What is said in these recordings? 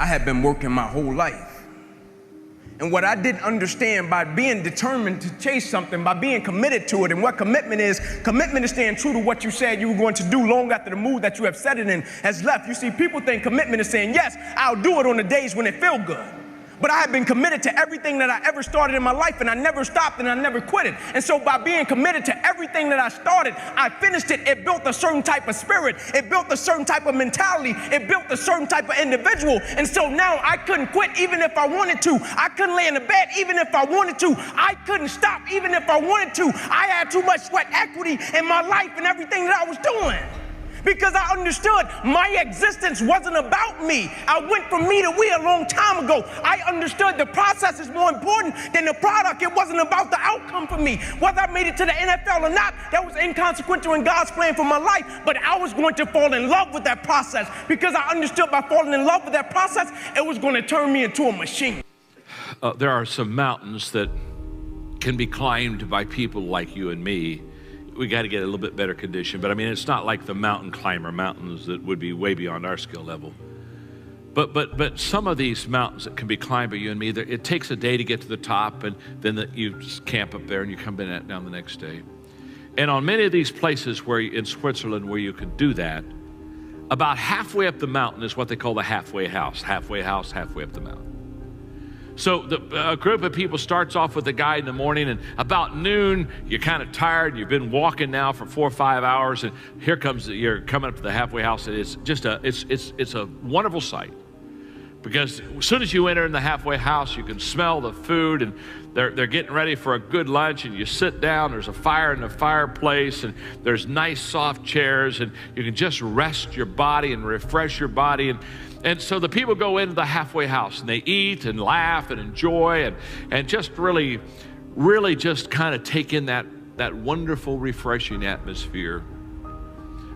I had been working my whole life. And what I didn't understand, by being determined to chase something, by being committed to it, and what commitment is staying true to what you said you were going to do long after the mood that you have set it in has left. You see, people think commitment is saying, yes, I'll do it on the days when it feels good. But I have been committed to everything that I ever started in my life, and I never stopped and I never quit it. And so by being committed to everything that I started, I finished it. It built a certain type of spirit. It built a certain type of mentality. It built a certain type of individual. And so now I couldn't quit even if I wanted to. I couldn't lay in the bed even if I wanted to. I couldn't stop even if I wanted to. I had too much sweat equity in my life and everything that I was doing. Because I understood my existence wasn't about me. I went from me to we a long time ago. I understood the process is more important than the product. It wasn't about the outcome for me. Whether I made it to the NFL or not, that was inconsequential in God's plan for my life. But I was going to fall in love with that process because I understood by falling in love with that process, it was going to turn me into a machine. There are some mountains that can be climbed by people like you and me. We got to get a little bit better condition, but I mean, it's not like the mountain climber mountains that would be way beyond our skill level. But some of these mountains that can be climbed by you and me, it takes a day to get to the top, and then you just camp up there and you come down the next day. And on many of these places in Switzerland where you can do that, about halfway up the mountain is what they call the halfway house, halfway up the mountain. So a group of people starts off with a guide in the morning, and about noon, you're kind of tired. You've been walking now for 4 or 5 hours, and you're coming up to the halfway house, and it's just it's a wonderful sight. Because as soon as you enter in the halfway house, you can smell the food, and they're getting ready for a good lunch, and you sit down, there's a fire in the fireplace, and there's nice soft chairs, and you can just rest your body and refresh your body. And so the people go into the halfway house, and they eat and laugh and enjoy and just really just kind of take in that wonderful, refreshing atmosphere.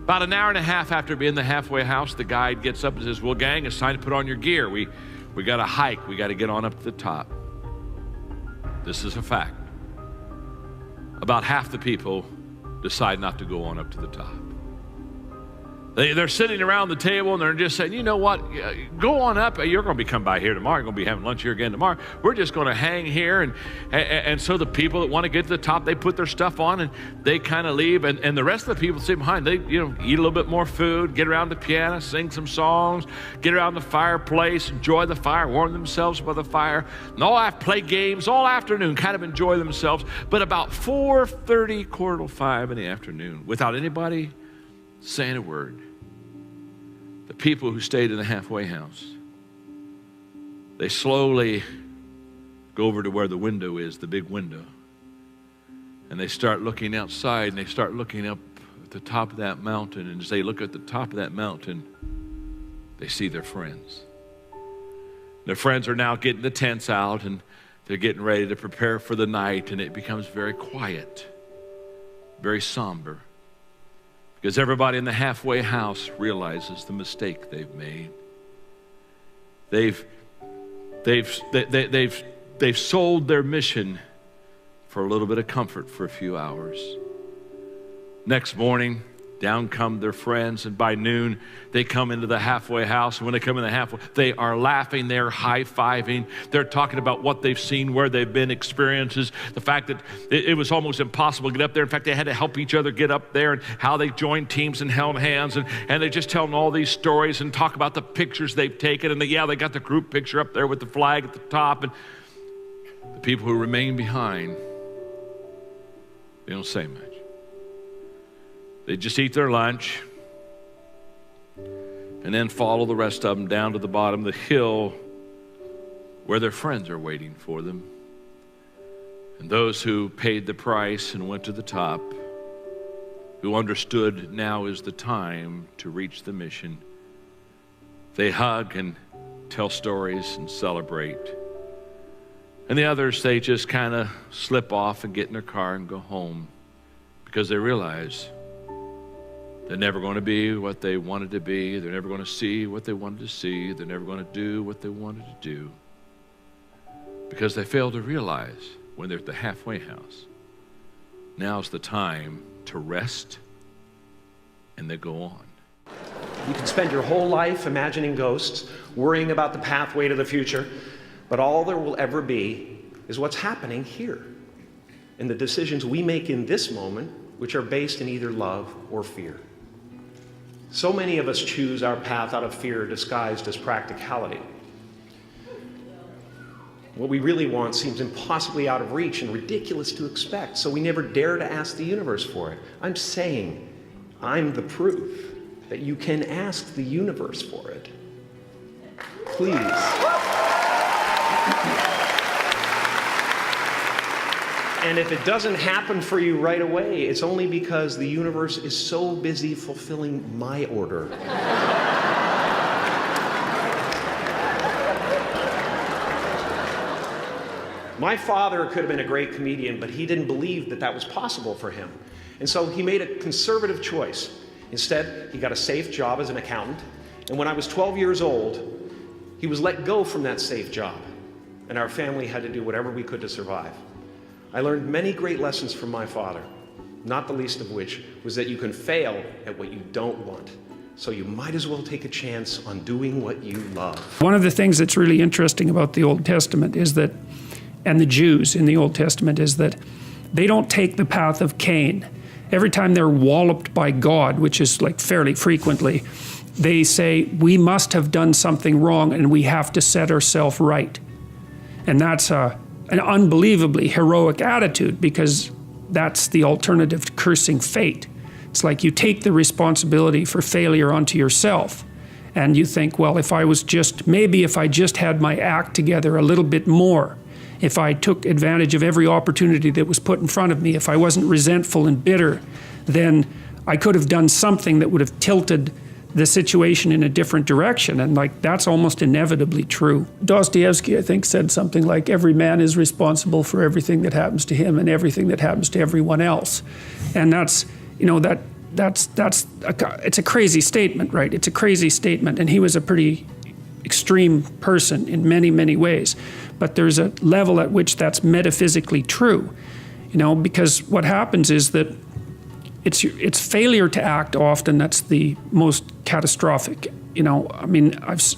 About an hour and a half after being in the halfway house, the guide gets up and says, well, gang, it's time to put on your gear. We got to hike. We got to get on up to the top. This is a fact. About half the people decide not to go on up to the top. They're sitting around the table and they're just saying, you know what, go on up. You're going to be coming by here tomorrow. You're going to be having lunch here again tomorrow. We're just going to hang here. And so the people that want to get to the top, they put their stuff on and they kind of leave. And the rest of the people sit behind. They eat a little bit more food, get around the piano, sing some songs, get around the fireplace, enjoy the fire, warm themselves by the fire. And all have play games all afternoon, kind of enjoy themselves. But about 4:30, 4:45 in the afternoon, without anybody saying a word, the people who stayed in the halfway house, they slowly go over to where the window is, the big window, and they start looking outside, and they start looking up at the top of that mountain, and as they look at the top of that mountain, they see their friends. Their friends are now getting the tents out, and they're getting ready to prepare for the night, and it becomes very quiet, very somber. Because everybody in the halfway house realizes the mistake they've made. They've sold their mission for a little bit of comfort for a few hours. Next morning, down come their friends, and by noon, they come into the halfway house. And when they come in the halfway, they are laughing, they're high-fiving, they're talking about what they've seen, where they've been, experiences, the fact that it was almost impossible to get up there. In fact, they had to help each other get up there, and how they joined teams and held hands, and they just tell them all these stories and talk about the pictures they've taken, and they got the group picture up there with the flag at the top, and the people who remain behind, they don't say much. They just eat their lunch and then follow the rest of them down to the bottom of the hill where their friends are waiting for them. And those who paid the price and went to the top, who understood now is the time to reach the mission, they hug and tell stories and celebrate. And the others, they just kind of slip off and get in their car and go home because they realize they're never going to be what they wanted to be. They're never going to see what they wanted to see. They're never going to do what they wanted to do because they failed to realize when they're at the halfway house, now's the time to rest, and they go on. You can spend your whole life imagining ghosts, worrying about the pathway to the future, but all there will ever be is what's happening here, and the decisions we make in this moment, which are based in either love or fear. So many of us choose our path out of fear disguised as practicality. What we really want seems impossibly out of reach and ridiculous to expect, so we never dare to ask the universe for it. I'm saying I'm the proof that you can ask the universe for it. Please. And if it doesn't happen for you right away, it's only because the universe is so busy fulfilling my order. My father could have been a great comedian, but he didn't believe that that was possible for him. And so he made a conservative choice. Instead, he got a safe job as an accountant. And when I was 12 years old, he was let go from that safe job. And our family had to do whatever we could to survive. I learned many great lessons from my father, not the least of which was that you can fail at what you don't want. So you might as well take a chance on doing what you love. One of the things that's really interesting about the Old Testament is that, and the Jews in the Old Testament, is that they don't take the path of Cain. Every time they're walloped by God, which is like fairly frequently, they say, we must have done something wrong and we have to set ourselves right. And that's an unbelievably heroic attitude, because that's the alternative to cursing fate. It's like you take the responsibility for failure onto yourself. And you think, well, if I just had my act together a little bit more, if I took advantage of every opportunity that was put in front of me, if I wasn't resentful and bitter, then I could have done something that would have tilted the situation in a different direction. And like, that's almost inevitably true. Dostoevsky, I think, said something like, every man is responsible for everything that happens to him and everything that happens to everyone else. And that's, it's a crazy statement, right? It's a crazy statement. And he was a pretty extreme person in many, many ways. But there's a level at which that's metaphysically true, because what happens is that it's failure to act often that's the most catastrophic. It's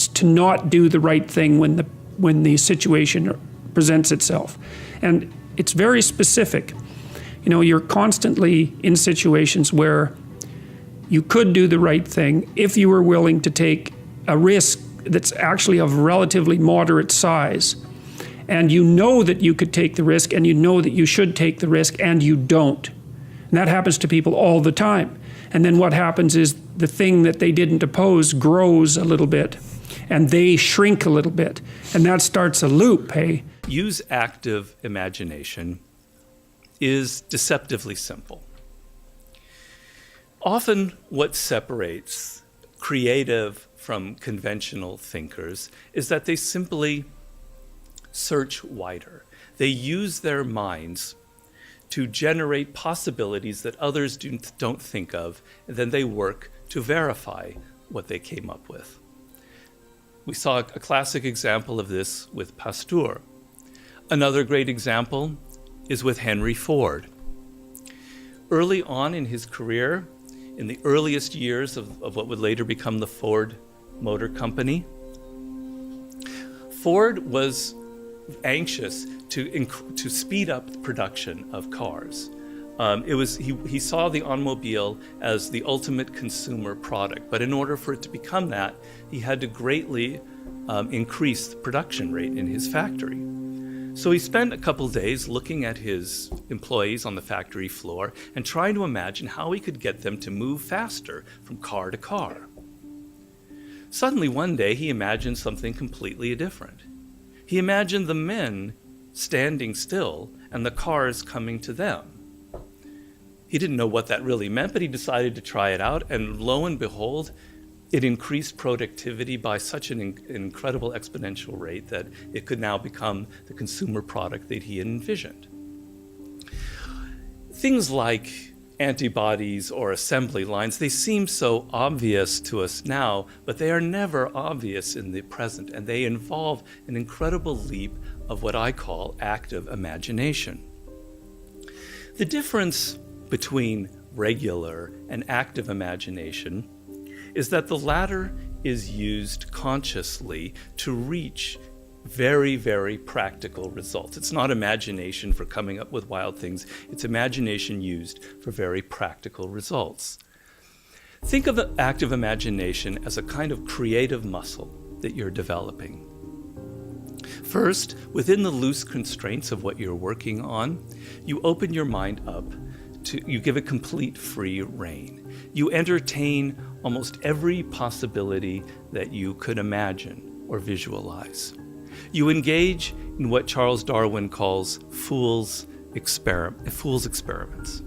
to not do the right thing when the situation presents itself, and it's very specific. You're constantly in situations where you could do the right thing if you were willing to take a risk that's actually of relatively moderate size, and you know that you could take the risk, and you know that you should take the risk, and you don't. And that happens to people all the time. And then what happens is the thing that they didn't oppose grows a little bit, and they shrink a little bit, and that starts a loop, hey? Use active imagination is deceptively simple. Often what separates creative from conventional thinkers is that they simply search wider. They use their minds to generate possibilities that others don't think of, and then they work to verify what they came up with. We saw a classic example of this with Pasteur. Another great example is with Henry Ford. Early on in his career, in the earliest years of what would later become the Ford Motor Company, Ford was anxious to speed up the production of cars. He saw the automobile as the ultimate consumer product, but in order for it to become that, he had to greatly increase the production rate in his factory. So he spent a couple days looking at his employees on the factory floor and trying to imagine how he could get them to move faster from car to car. Suddenly one day he imagined something completely different. He imagined the men standing still and the cars coming to them. He didn't know what that really meant, but he decided to try it out, and lo and behold, it increased productivity by such an incredible exponential rate that it could now become the consumer product that he had envisioned. Things like antibodies or assembly lines, they seem so obvious to us now, but they are never obvious in the present, and they involve an incredible leap of what I call active imagination. The difference between regular and active imagination is that the latter is used consciously to reach very, very practical results. It's not imagination for coming up with wild things. It's imagination used for very practical results. Think of active imagination as a kind of creative muscle that you're developing. First, within the loose constraints of what you're working on, you open your mind up you give it complete free rein. You entertain almost every possibility that you could imagine or visualize. You engage in what Charles Darwin calls fool's experiments.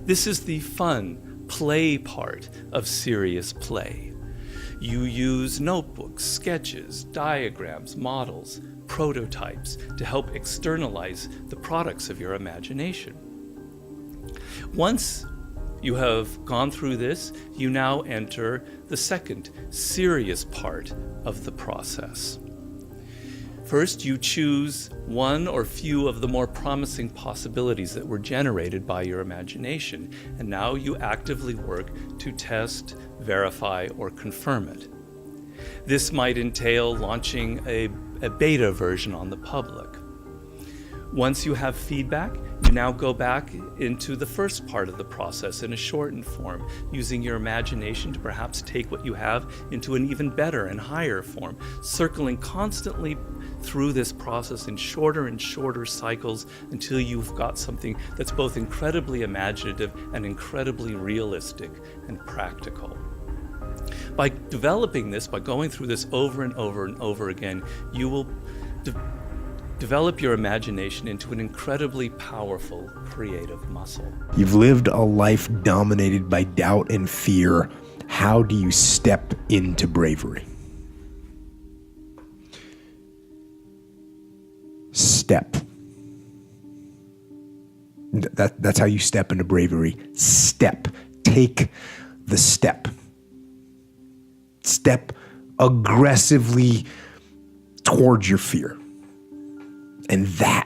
This is the fun, play part of serious play. You use notebooks, sketches, diagrams, models, prototypes to help externalize the products of your imagination. Once you have gone through this, you now enter the second serious part of the process. First, you choose one or few of the more promising possibilities that were generated by your imagination, and now you actively work to test, verify, or confirm it. This might entail launching a beta version on the public. Once you have feedback, you now go back into the first part of the process in a shortened form, using your imagination to perhaps take what you have into an even better and higher form, circling constantly through this process in shorter and shorter cycles until you've got something that's both incredibly imaginative and incredibly realistic and practical. By developing this, by going through this over and over and over again, you will develop your imagination into an incredibly powerful creative muscle. You've lived a life dominated by doubt and fear. How do you step into bravery? Step. That's how you step into bravery. Step. Take the step. Step aggressively towards your fear. And that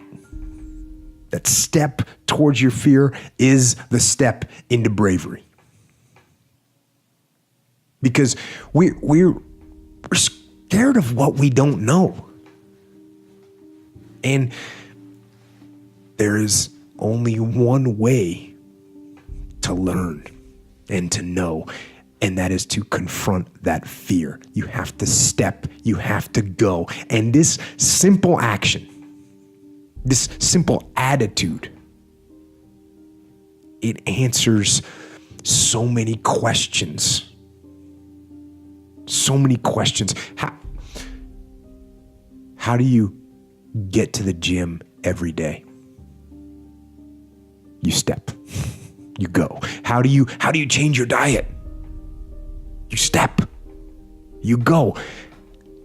step towards your fear is the step into bravery. Because we're scared of what we don't know. And there is only one way to learn and to know, and that is to confront that fear. You have to step, you have to go. And this simple action, this simple attitude, it answers so many questions. So many questions. How do you get to the gym every day? You step. You go. How do you change your diet? You step. You go.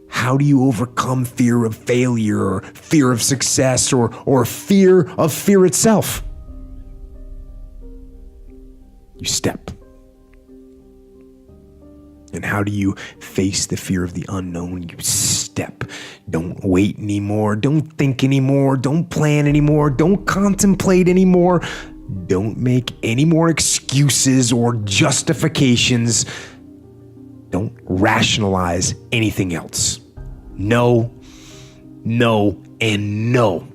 How do you overcome fear of failure or fear of success or fear of fear itself? You step. And how do you face the fear of the unknown? You step. Don't wait anymore. Don't think anymore. Don't plan anymore. Don't contemplate anymore. Don't make any more excuses or justifications. Don't rationalize anything else. No, no, and no.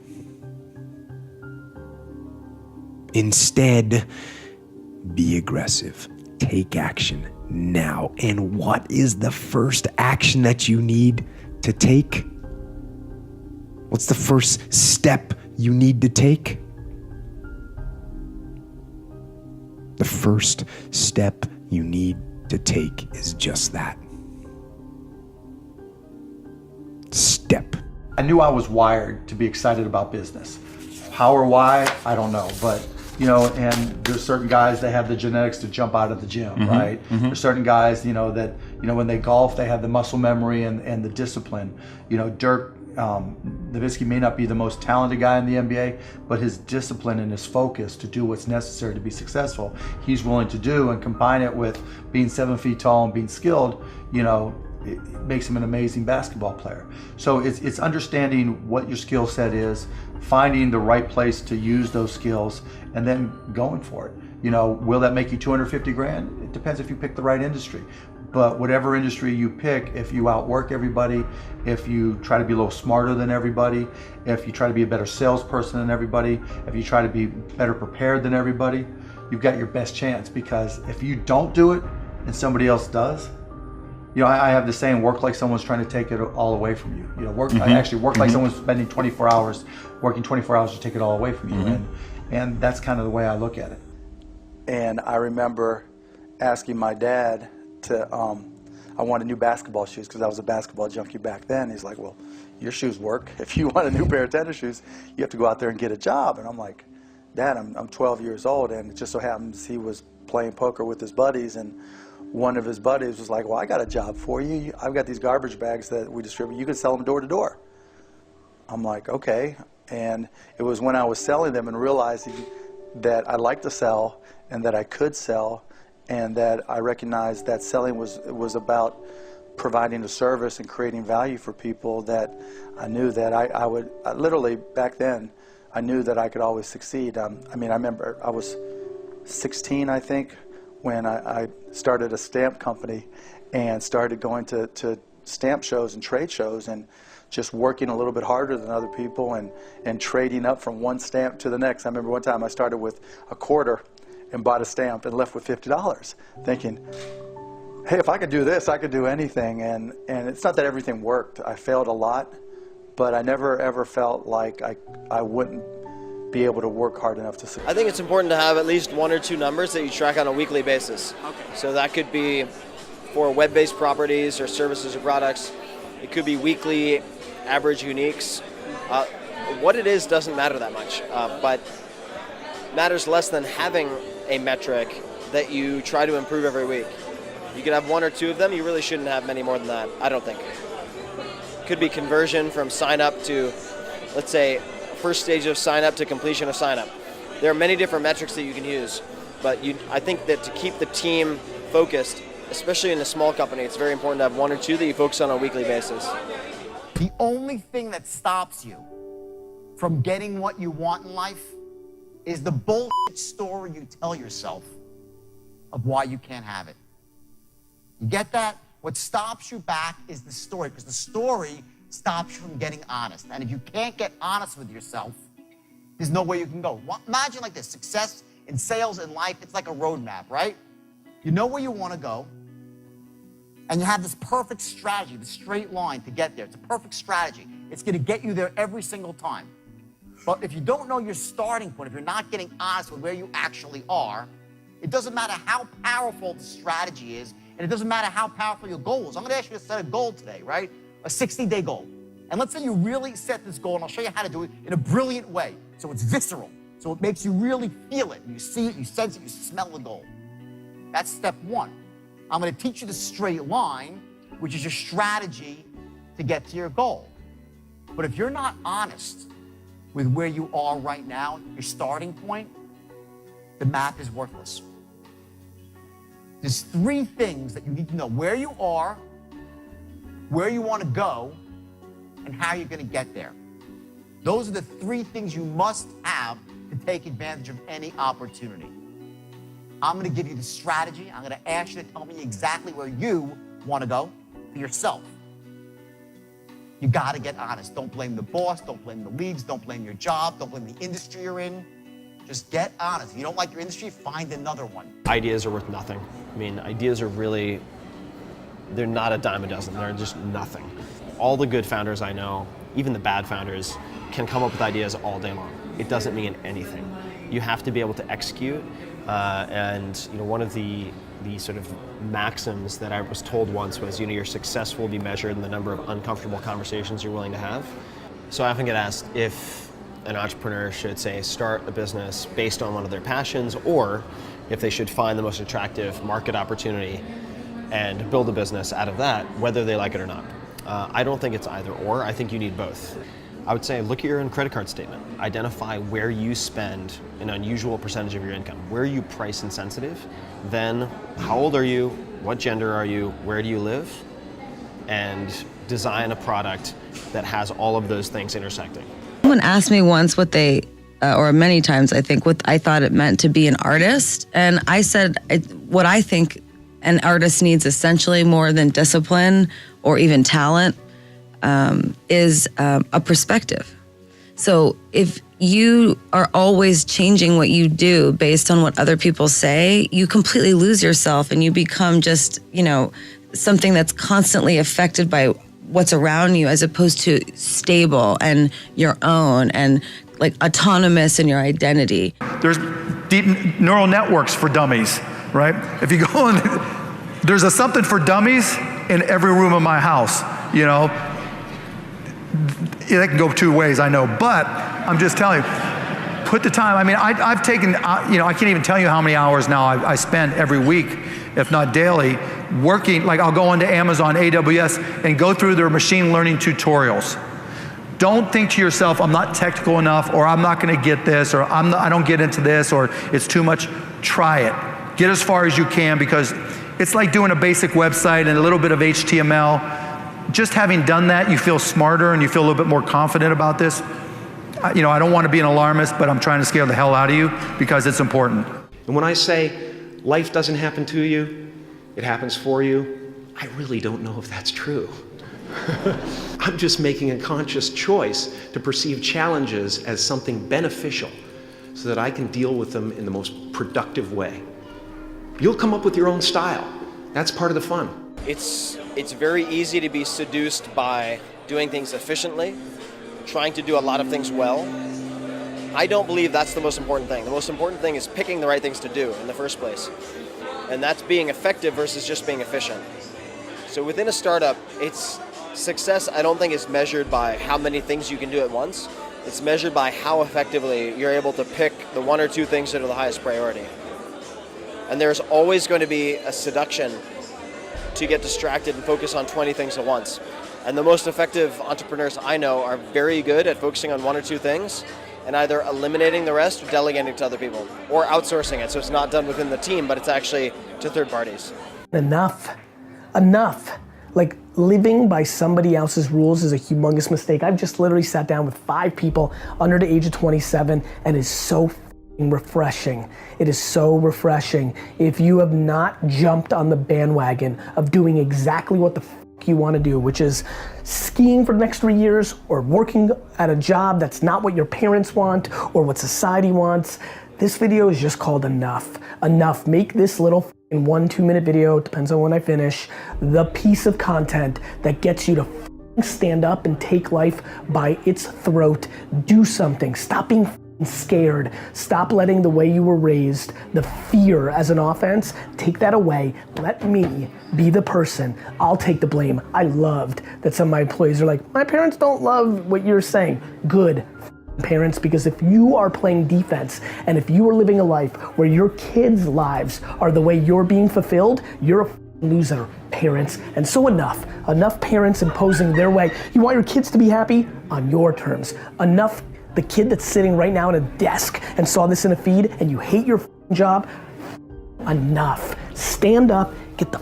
Instead, be aggressive. Take action now. And what is the first action that you need to take? What's the first step you need to take? The first step you need to take is just that. Step. I knew I was wired to be excited about business. How or why, I don't know, but and there's certain guys that have the genetics to jump out of the gym, right? There's certain guys, that, when they golf, they have the muscle memory and the discipline. Dirk Nowitzki may not be the most talented guy in the NBA, but his discipline and his focus to do what's necessary to be successful, he's willing to do, and combine it with being 7 feet tall and being skilled, it makes him an amazing basketball player. So it's understanding what your skill set is, finding the right place to use those skills, and then going for it. You know, will that make you 250 grand? It depends if you pick the right industry. But whatever industry you pick, if you outwork everybody, if you try to be a little smarter than everybody, if you try to be a better salesperson than everybody, if you try to be better prepared than everybody, you've got your best chance. Because if you don't do it and somebody else does, you know, I have the saying, work like someone's trying to take it all away from you. You know, I actually work like someone's spending 24 hours, working 24 hours to take it all away from you. And that's kind of the way I look at it. And I remember asking my dad to, I wanted new basketball shoes because I was a basketball junkie back then. He's like, well, your shoes work. If you want a new pair of tennis shoes, you have to go out there and get a job. And I'm like, Dad, I'm 12 years old, and it just so happens he was playing poker with his buddies, and one of his buddies was like, well, I got a job for you. I've got these garbage bags that we distribute. You can sell them door to door. I'm like, okay. And it was when I was selling them and realizing that I liked to sell and that I could sell, and that I recognized that selling was about providing a service and creating value for people, that I knew that I would, literally back then, I knew that I could always succeed. I mean, I remember I was 16, I think, when I started a stamp company and started going to stamp shows and trade shows and just working a little bit harder than other people and trading up from one stamp to the next. I remember one time I started with a quarter and bought a stamp and left with $50, thinking, hey, if I could do this, I could do anything. And it's not that everything worked. I failed a lot, but I never ever felt like I wouldn't be able to work hard enough to succeed. I think it's important to have at least 1 or 2 numbers that you track on a weekly basis. Okay. So that could be for web-based properties or services or products. It could be weekly average uniques. What it is doesn't matter that much, but matters less than having a metric that you try to improve every week. You could have 1 or 2 of them. You really shouldn't have many more than that, I don't think. It could be conversion from sign up to, let's say, first stage of sign up to completion of sign up. There are many different metrics that you can use, but I think that to keep the team focused, especially in a small company, it's very important to have 1 or 2 that you focus on a weekly basis. The only thing that stops you from getting what you want in life is the bullshit story you tell yourself of why you can't have it. You get that? What stops you back is the story, because the story stops you from getting honest. And if you can't get honest with yourself, there's no way you can go. Imagine like this, success in sales and life, it's like a roadmap, right? You know where you want to go, and you have this perfect strategy, the straight line to get there. It's a perfect strategy. It's going to get you there every single time. But if you don't know your starting point, if you're not getting honest with where you actually are, it doesn't matter how powerful the strategy is, and it doesn't matter how powerful your goal is. I'm going to ask you to set a goal today, right? A 60-day goal. And let's say you really set this goal, and I'll show you how to do it in a brilliant way. So it's visceral. So it makes you really feel it. You see it, you sense it, you smell the goal. That's step 1. I'm going to teach you the straight line, which is your strategy to get to your goal. But if you're not honest with where you are right now, your starting point, the map is worthless. There's 3 things that you need to know: where you are, where you want to go, and how you're going to get there. Those are the 3 things you must have to take advantage of any opportunity. I'm going to give you the strategy. I'm going to ask you to tell me exactly where you want to go for yourself. You got to get honest. Don't blame the boss. Don't blame the leagues. Don't blame your job. Don't blame the industry you're in. Just get honest. If you don't like your industry, find another one. Ideas are worth nothing. I mean, ideas are really, they're not a dime a dozen. They're just nothing. All the good founders I know, even the bad founders, can come up with ideas all day long. It doesn't mean anything. You have to be able to execute. And one of the sort of maxims that I was told once was, your success will be measured in the number of uncomfortable conversations you're willing to have. So I often get asked if an entrepreneur should, say, start a business based on one of their passions, or if they should find the most attractive market opportunity and build a business out of that, whether they like it or not. I don't think it's either or. I think you need both. I would say look at your own credit card statement. Identify where you spend an unusual percentage of your income. Where are you price insensitive? Then how old are you? What gender are you? Where do you live? and design a product that has all of those things intersecting. Someone asked me once what they, or many times I think, what I thought it meant to be an artist. And I said, what I think an artist needs essentially more than discipline or even talent is a perspective. So if you are always changing what you do based on what other people say, you completely lose yourself and you become just, something that's constantly affected by what's around you, as opposed to stable and your own and like autonomous in your identity. There's deep neural networks for dummies, right? If you go in, there's a something for dummies in every room of my house, They can go two ways, I know, but I'm just telling you, put the time. I mean, I've taken, I can't even tell you how many hours now I spend every week, if not daily, working. Like I'll go into Amazon, AWS, and go through their machine learning tutorials. Don't think to yourself, I'm not technical enough, or I'm not going to get this, or I don't get into this, or it's too much. Try it. Get as far as you can, because it's like doing a basic website and a little bit of HTML. Just having done that, you feel smarter and you feel a little bit more confident about this. I don't want to be an alarmist, but I'm trying to scare the hell out of you because it's important. And when I say life doesn't happen to you, it happens for you, I really don't know if that's true. I'm just making a conscious choice to perceive challenges as something beneficial so that I can deal with them in the most productive way. You'll come up with your own style. That's part of the fun. It's very easy to be seduced by doing things efficiently, trying to do a lot of things well. I don't believe that's the most important thing. The most important thing is picking the right things to do in the first place. And that's being effective versus just being efficient. So within a startup, success I don't think is measured by how many things you can do at once. It's measured by how effectively you're able to pick the one or two things that are the highest priority. And there's always going to be a seduction to get distracted and focus on 20 things at once. And the most effective entrepreneurs I know are very good at focusing on one or two things and either eliminating the rest or delegating to other people or outsourcing it. So it's not done within the team, but it's actually to third parties. Enough. Like living by somebody else's rules is a humongous mistake. I've just literally sat down with 5 people under the age of 27 and it's so refreshing. It is so refreshing. If you have not jumped on the bandwagon of doing exactly what the you want to do, which is skiing for the next 3 years or working at a job that's not what your parents want or what society wants, this video is just called Enough. Enough. Make this little 1-2 minute video, depends on when I finish, the piece of content that gets you to stand up and take life by its throat. Do something. Stop being scared. Stop letting the way you were raised, the fear as an offense, take that away. Let me be the person. I'll take the blame. I loved that some of my employees are like, my parents don't love what you're saying. Good parents, because if you are playing defense and if you are living a life where your kids' lives are the way you're being fulfilled, you're a loser, parents. And so enough parents imposing their way. You want your kids to be happy on your terms. Enough the kid that's sitting right now at a desk and saw this in a feed and you hate your job, enough. Stand up, get the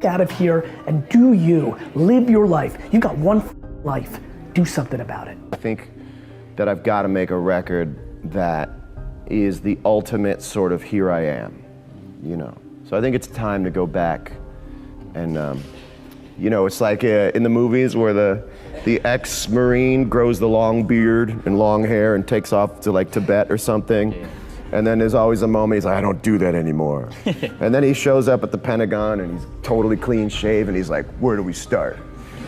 out of here and do you. Live your life. You got one life. Do something about it. I think that I've got to make a record that is the ultimate sort of here I am, So I think it's time to go back and, it's like in the movies where the ex-Marine grows the long beard and long hair and takes off to like Tibet or something. And then there's always a moment he's like, I don't do that anymore. And then he shows up at the Pentagon and he's totally clean shaven. He's like, where do we start?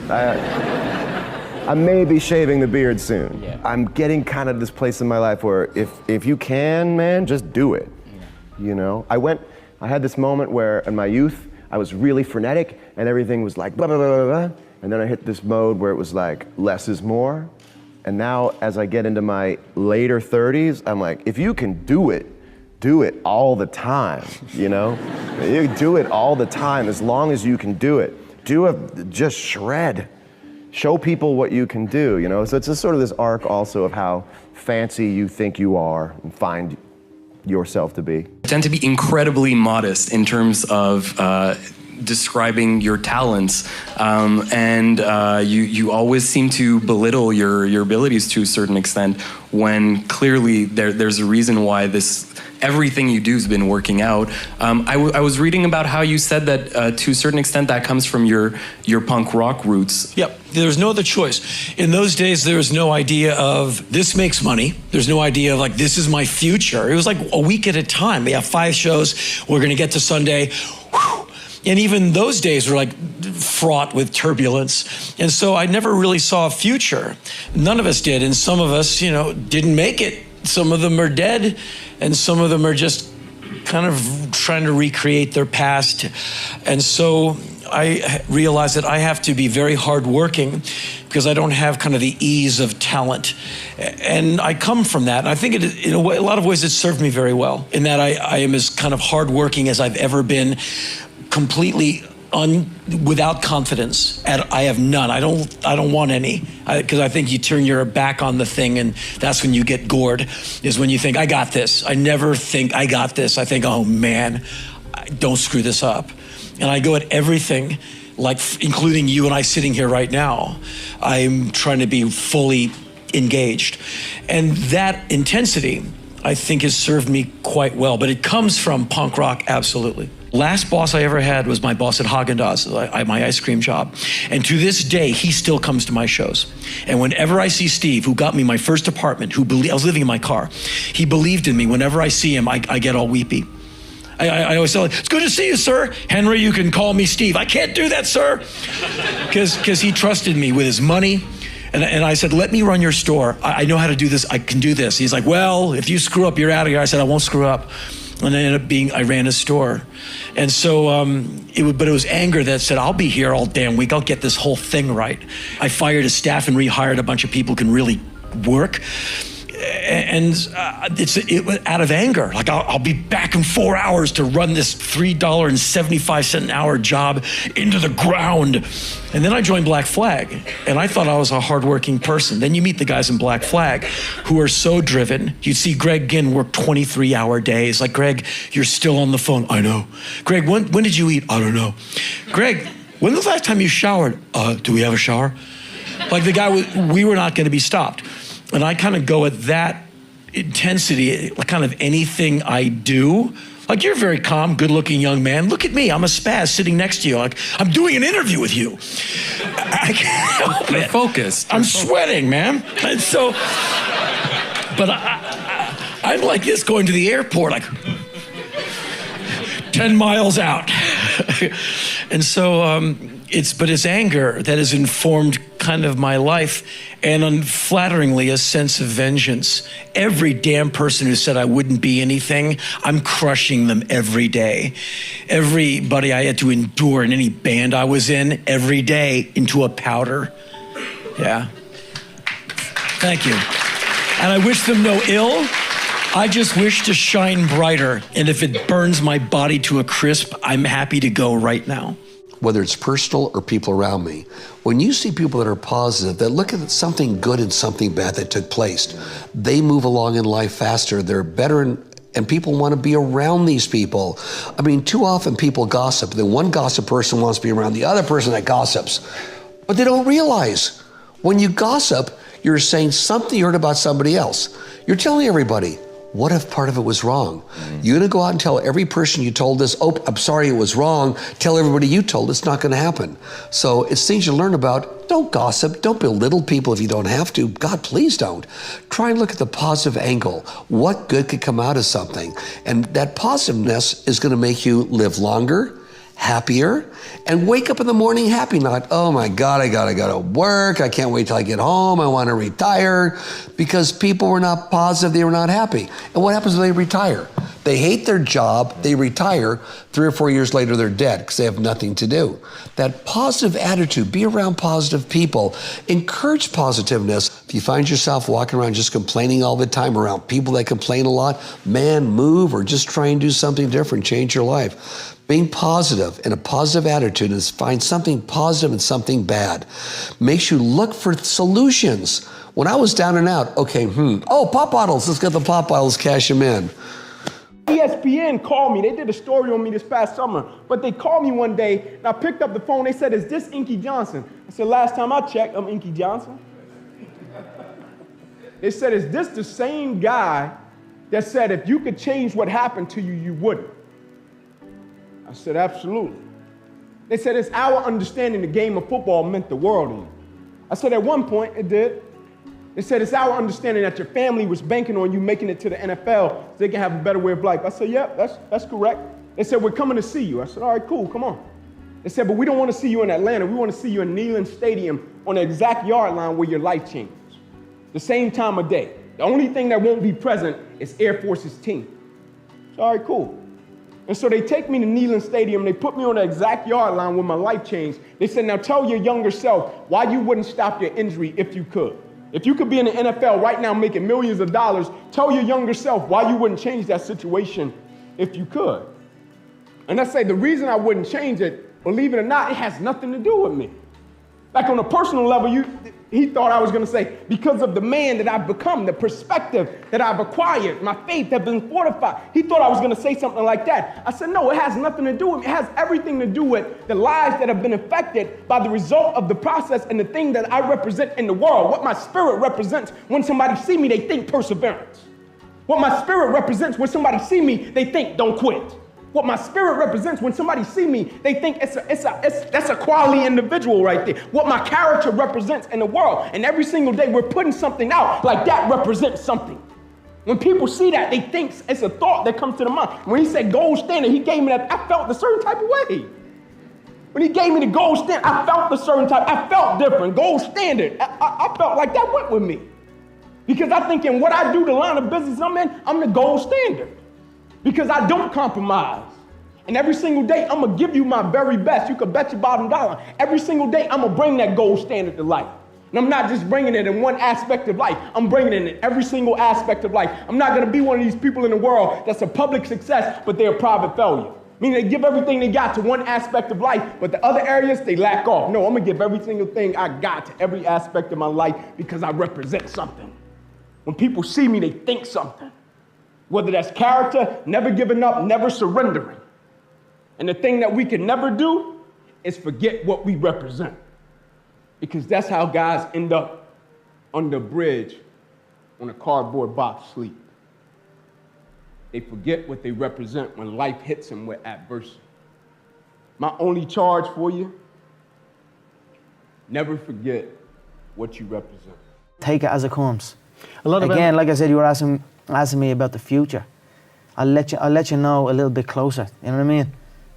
I may be shaving the beard soon. Yeah. I'm getting kind of this place in my life where if you can, man, just do it. Yeah. I had this moment where in my youth, I was really frenetic and everything was like blah, blah, blah, blah, blah. And then I hit this mode where it was like less is more. And now as I get into my later 30s, I'm like, if you can do it all the time, You do it all the time as long as you can do it. Just shred. Show people what you can do, So it's just sort of this arc also of how fancy you think you are and find yourself to be. I tend to be incredibly modest in terms of describing your talents, and you always seem to belittle your abilities to a certain extent, when clearly there's a reason why everything you do has been working out. I was reading about how you said that to a certain extent that comes from your punk rock roots. Yep, there's no other choice. In those days, there was no idea of this makes money. There's no idea of like, this is my future. It was like a week at a time. We have 5 shows. We're gonna get to Sunday. Whew. And even those days were like fraught with turbulence. And so I never really saw a future. None of us did. And some of us, didn't make it. Some of them are dead, and some of them are just kind of trying to recreate their past. And so I realized that I have to be very hardworking because I don't have kind of the ease of talent. And I come from that. And I think in a lot of ways it served me very well, in that I am as kind of hardworking as I've ever been, completely without confidence. I have none. I don't want any, because I think you turn your back on the thing, and that's when you get gored, is when you think, I got this. I never think I got this. I think, oh man, don't screw this up. And I go at everything, like including you and I sitting here right now. I'm trying to be fully engaged. And that intensity, I think, has served me quite well, but it comes from punk rock, absolutely. Last boss I ever had was my boss at Haagen-Dazs, my ice cream job. And to this day, he still comes to my shows. And whenever I see Steve, who got me my first apartment, I was living in my car, he believed in me. Whenever I see him, I get all weepy. I always tell him, it's good to see you, sir. Henry, you can call me Steve. I can't do that, sir. Because he trusted me with his money. And I said, let me run your store. I know how to do this. I can do this. He's like, well, if you screw up, you're out of here. I said, I won't screw up. And I ended up I ran his store. And so, but it was anger that said, I'll be here all damn week. I'll get this whole thing right. I fired his staff and rehired a bunch of people who can really work. And it was out of anger. Like, I'll be back in 4 hours to run this $3.75 an hour job into the ground. And then I joined Black Flag, and I thought I was a hardworking person. Then you meet the guys in Black Flag who are so driven. You see Greg Ginn work 23-hour days. Like, Greg, you're still on the phone. I know. Greg, when did you eat? I don't know. Greg, when was the last time you showered? Do we have a shower? Like, the guy, we were not going to be stopped. And I kind of go at that intensity, like kind of anything I do. Like, you're a very calm, good-looking young man. Look at me, I'm a spaz sitting next to you. Like, I'm doing an interview with you. I can't help it. You're focused. I'm sweating, man. And so, but I'm like this going to the airport, like 10 miles out. And so, it's anger that has informed kind of my life, and unflatteringly, a sense of vengeance. Every damn person who said I wouldn't be anything, I'm crushing them every day. Everybody I had to endure in any band I was in, every day, into a powder. Yeah. Thank you. And I wish them no ill. I just wish to shine brighter. And if it burns my body to a crisp, I'm happy to go right now. Whether it's personal or people around me, when you see people that are positive, that look at something good and something bad that took place, they move along in life faster, they're better, and people want to be around these people. I mean, too often people gossip. The one gossip person wants to be around the other person that gossips. But they don't realize when you gossip, you're saying something you heard about somebody else. You're telling everybody, what if part of it was wrong? You're gonna go out and tell every person you told this, oh, I'm sorry it was wrong. Tell everybody you told, it's not gonna happen. So it's things you learn about. Don't gossip, don't belittle people if you don't have to. God, please don't. Try and look at the positive angle. What good could come out of something? And that positiveness is gonna make you live longer, happier, and wake up in the morning happy, not, oh my God, I gotta go to work, I can't wait till I get home, I wanna retire, because people were not positive, they were not happy. And what happens when they retire? They hate their job, they retire, 3 or 4 years later they're dead because they have nothing to do. That positive attitude, be around positive people, encourage positiveness. If you find yourself walking around just complaining all the time around people that complain a lot, man, move or just try and do something different, change your life. Being positive and a positive attitude is find something positive and something bad. Makes you look for solutions. When I was down and out, okay, oh, pop bottles, let's get the pop bottles, cash them in. ESPN called me. They did a story on me this past summer, but they called me one day, and I picked up the phone. They said, "Is this Inky Johnson?" I said, "Last time I checked, I'm Inky Johnson." They said, "Is this the same guy that said if you could change what happened to you, you wouldn't?" I said, "Absolutely." They said, "It's our understanding the game of football meant the world to you." I said, "At one point, it did." They said, "It's our understanding that your family was banking on you making it to the NFL so they can have a better way of life." I said, "Yep, that's correct." They said, "We're coming to see you." I said, "All right, cool, come on." They said, "But we don't want to see you in Atlanta. We want to see you in Neyland Stadium on the exact yard line where your life changes. The same time of day. The only thing that won't be present is Air Force's team." I said, "All right, cool." And so they take me to Neyland Stadium, they put me on the exact yard line where my life changed. They said, "Now tell your younger self why you wouldn't stop your injury if you could. If you could be in the NFL right now making millions of dollars, tell your younger self why you wouldn't change that situation if you could." And I say the reason I wouldn't change it, believe it or not, it has nothing to do with me. Like on a personal level, he thought I was going to say, because of the man that I've become, the perspective that I've acquired, my faith has been fortified. He thought I was going to say something like that. I said, no, it has nothing to do with me. It has everything to do with the lives that have been affected by the result of the process and the thing that I represent in the world. What my spirit represents when somebody see me, they think perseverance. What my spirit represents when somebody see me, they think don't quit. What my spirit represents when somebody see me, they think that's a quality individual right there. What my character represents in the world. And every single day we're putting something out like that represents something. When people see that, they think it's a thought that comes to the mind. When he said gold standard, he gave me that, I felt a certain type of way. When he gave me the gold standard, I felt a certain type, I felt different. Gold standard, I felt like that went with me. Because I think in what I do, the line of business I'm in, I'm the gold standard. Because I don't compromise. And every single day, I'm going to give you my very best. You can bet your bottom dollar. Every single day, I'm going to bring that gold standard to life. And I'm not just bringing it in one aspect of life. I'm bringing it in every single aspect of life. I'm not going to be one of these people in the world that's a public success, but they're a private failure. Meaning they give everything they got to one aspect of life, but the other areas, they lack off. No, I'm going to give every single thing I got to every aspect of my life because I represent something. When people see me, they think something. Whether that's character, never giving up, never surrendering. And the thing that we can never do is forget what we represent. Because that's how guys end up on the bridge on a cardboard box sleep. They forget what they represent when life hits them with adversity. My only charge for you, never forget what you represent. Take it as it comes. Again, like I said, you were asking me about the future. I'll let you know a little bit closer. You know what I mean?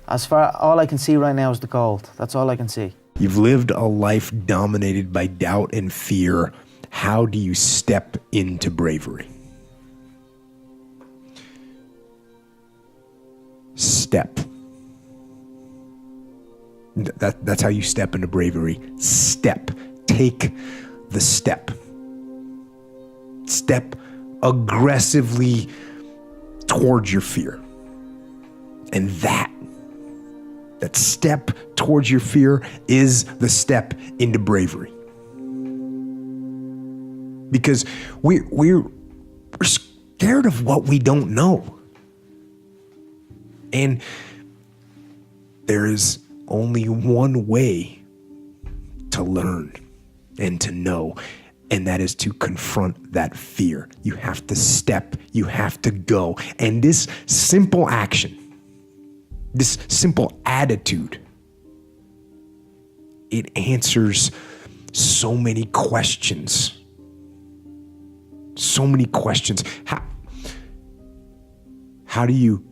As far all I can see right now is the gold. That's all I can see. You've lived a life dominated by doubt and fear. How do you step into bravery? Step. That's how you step into bravery. Step. Take the step. Step aggressively towards your fear. And that step towards your fear is the step into bravery. Because we're scared of what we don't know. And there is only one way to learn and to know, and that is to confront that fear. You have to step, you have to go. And this simple action, this simple attitude, it answers so many questions. So many questions. How do you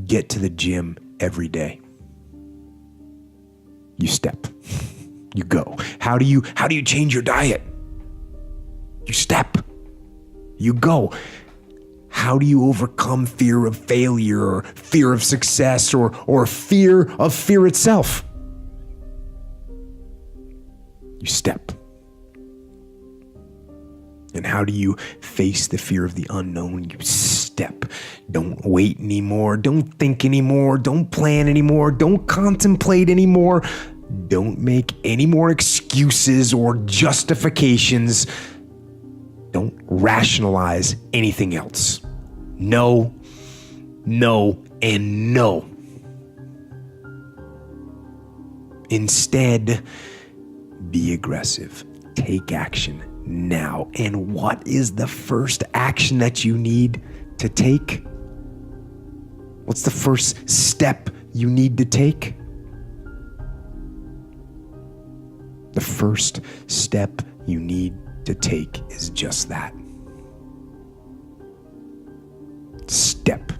get to the gym every day? You step. You go. How do you change your diet? You step. You go. How do you overcome fear of failure or fear of success or fear of fear itself? You step. And how do you face the fear of the unknown? You step. Don't wait anymore. Don't think anymore. Don't plan anymore. Don't contemplate anymore. Don't make any more excuses or justifications. Don't rationalize anything else. No no, and no. Instead, be aggressive. Take action now. And what is the first action that you need to take? What's the first step you need to take? The first step you need to take is just that. Step.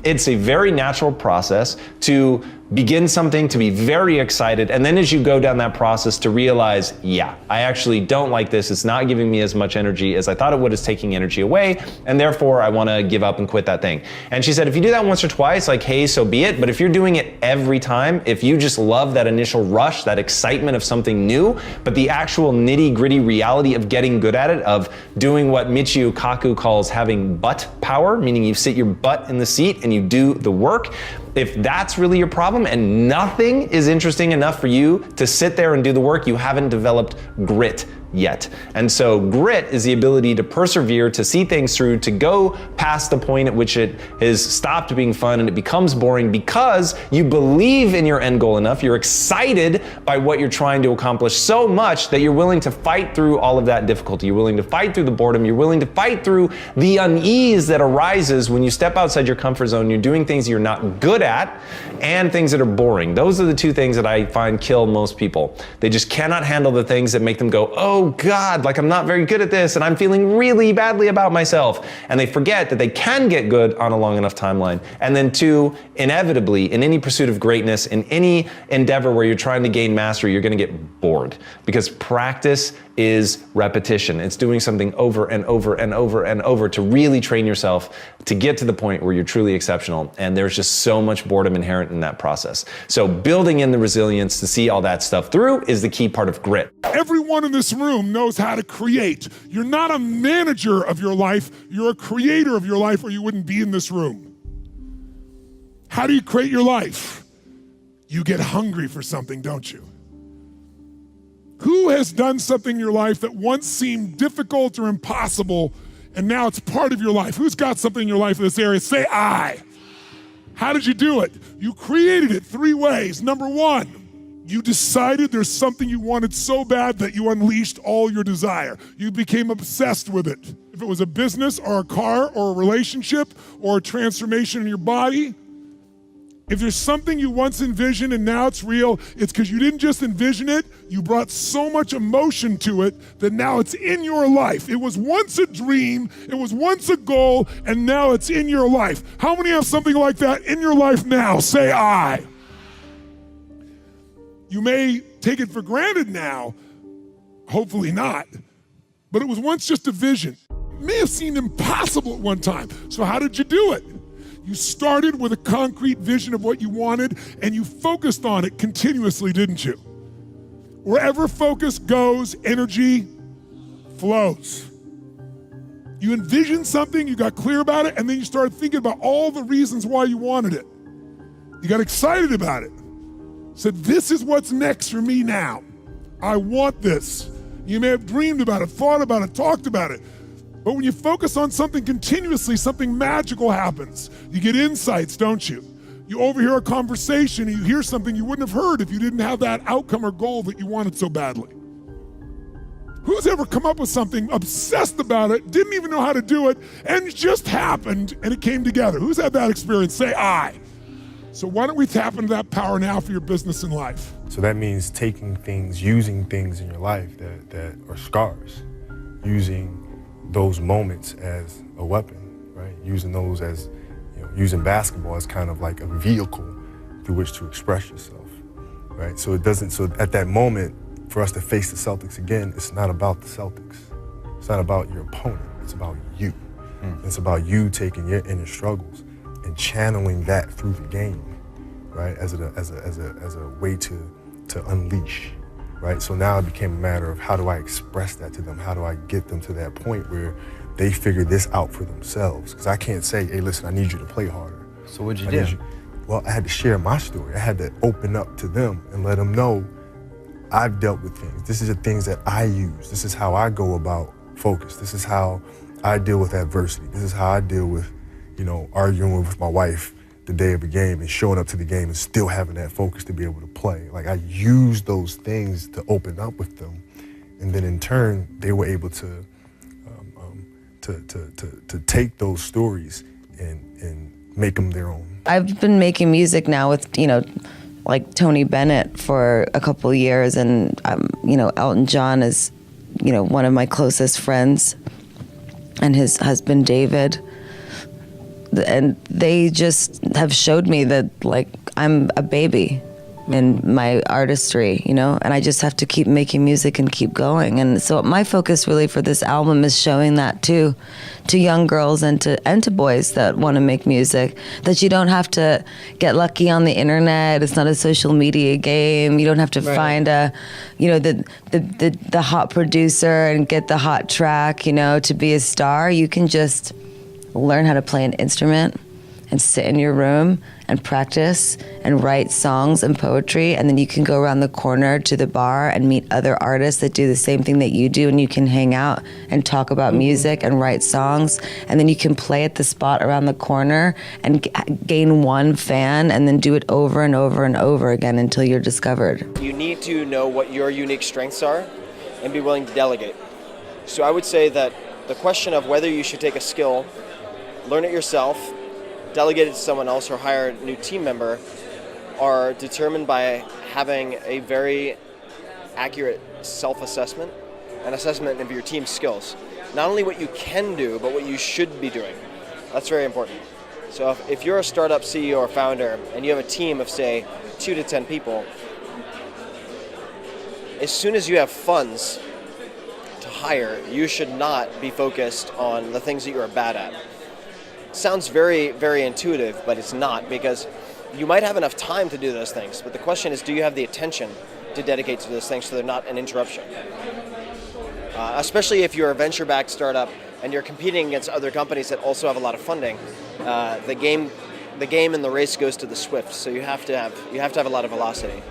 It's a very natural process to begin something, to be very excited, and then as you go down that process to realize, yeah, I actually don't like this, it's not giving me as much energy as I thought it would, it's taking energy away, and therefore I wanna give up and quit that thing. And she said, if you do that once or twice, like, hey, so be it, but if you're doing it every time, if you just love that initial rush, that excitement of something new, but the actual nitty-gritty reality of getting good at it, of doing what Michio Kaku calls having butt power, meaning you sit your butt in the seat and you do the work, if that's really your problem and nothing is interesting enough for you to sit there and do the work, you haven't developed grit yet. And so grit is the ability to persevere, to see things through, to go past the point at which it has stopped being fun and it becomes boring because you believe in your end goal enough, you're excited by what you're trying to accomplish so much that you're willing to fight through all of that difficulty. You're willing to fight through the boredom, you're willing to fight through the unease that arises when you step outside your comfort zone, you're doing things you're not good at and things that are boring. Those are the two things that I find kill most people. They just cannot handle the things that make them go, oh God, like I'm not very good at this and I'm feeling really badly about myself. And they forget that they can get good on a long enough timeline. And then two, inevitably, in any pursuit of greatness, in any endeavor where you're trying to gain mastery, you're gonna get bored because practice is repetition. It's doing something over and over and over and over to really train yourself to get to the point where you're truly exceptional. And there's just so much boredom inherent in that process. So building in the resilience to see all that stuff through is the key part of grit. Everyone in this room knows how to create. You're not a manager of your life, you're a creator of your life or you wouldn't be in this room. How do you create your life? You get hungry for something, don't you? Who has done something in your life that once seemed difficult or impossible and now it's part of your life? Who's got something in your life in this area? Say I. How did you do it? You created it 3 ways. Number 1, you decided there's something you wanted so bad that you unleashed all your desire. You became obsessed with it. If it was a business or a car or a relationship or a transformation in your body, if there's something you once envisioned and now it's real, it's because you didn't just envision it, you brought so much emotion to it that now it's in your life. It was once a dream, it was once a goal, and now it's in your life. How many have something like that in your life now? Say I. You may take it for granted now, hopefully not, but it was once just a vision. It may have seemed impossible at one time. So how did you do it? You started with a concrete vision of what you wanted and you focused on it continuously, didn't you? Wherever focus goes, energy flows. You envisioned something, you got clear about it, and then you started thinking about all the reasons why you wanted it. You got excited about it. Said, this is what's next for me now. I want this. You may have dreamed about it, thought about it, talked about it. But when you focus on something continuously, something magical happens. You get insights, don't you? You overhear a conversation and you hear something you wouldn't have heard if you didn't have that outcome or goal that you wanted so badly. Who's ever come up with something, obsessed about it, didn't even know how to do it, and it just happened and it came together? Who's had that experience? Say I. So why don't we tap into that power now for your business and life? So that means taking things, using things in your life that are scars, using those moments as a weapon, right? Using those as, using basketball as kind of like a vehicle through which to express yourself, right? So at that moment, for us to face the Celtics again, it's not about the Celtics. It's not about your opponent, it's about you. It's about you taking your inner struggles and channeling that through the game, right? As a way to unleash. Right? So now it became a matter of how do I express that to them? How do I get them to that point where they figure this out for themselves? Because I can't say, hey, listen, I need you to play harder. So what'd you do? Well, I had to share my story. I had to open up to them and let them know I've dealt with things. This is the things that I use. This is how I go about focus. This is how I deal with adversity. This is how I deal with, arguing with my wife the day of a game and showing up to the game and still having that focus to be able to play. Like I used those things to open up with them, and then in turn they were able to take those stories and make them their own. I've been making music now with, like Tony Bennett for a couple of years, and Elton John is, one of my closest friends, and his husband David. And they just have showed me that, like, I'm a baby in my artistry, and I just have to keep making music and keep going. And so my focus really for this album is showing that to young girls and to boys that want to make music, that you don't have to get lucky on the internet. It's not a social media game. You don't have to find the hot producer and get the hot track, to be a star. You can just learn how to play an instrument and sit in your room and practice and write songs and poetry, and then you can go around the corner to the bar and meet other artists that do the same thing that you do, and you can hang out and talk about music and write songs, and then you can play at the spot around the corner and gain one fan, and then do it over and over and over again until you're discovered. You need to know what your unique strengths are and be willing to delegate. So I would say that the question of whether you should take a skill, learn it yourself, delegate it to someone else, or hire a new team member are determined by having a very accurate self-assessment and assessment of your team's skills. Not only what you can do, but what you should be doing. That's very important. So if you're a startup CEO or founder and you have a team of, say, 2 to 10 people, as soon as you have funds to hire, you should not be focused on the things that you are bad at. Sounds very, very intuitive, but it's not, because you might have enough time to do those things, but the question is, do you have the attention to dedicate to those things so they're not an interruption? Especially if you're a venture-backed startup and you're competing against other companies that also have a lot of funding, the game and the race goes to the swift, so you have to have a lot of velocity.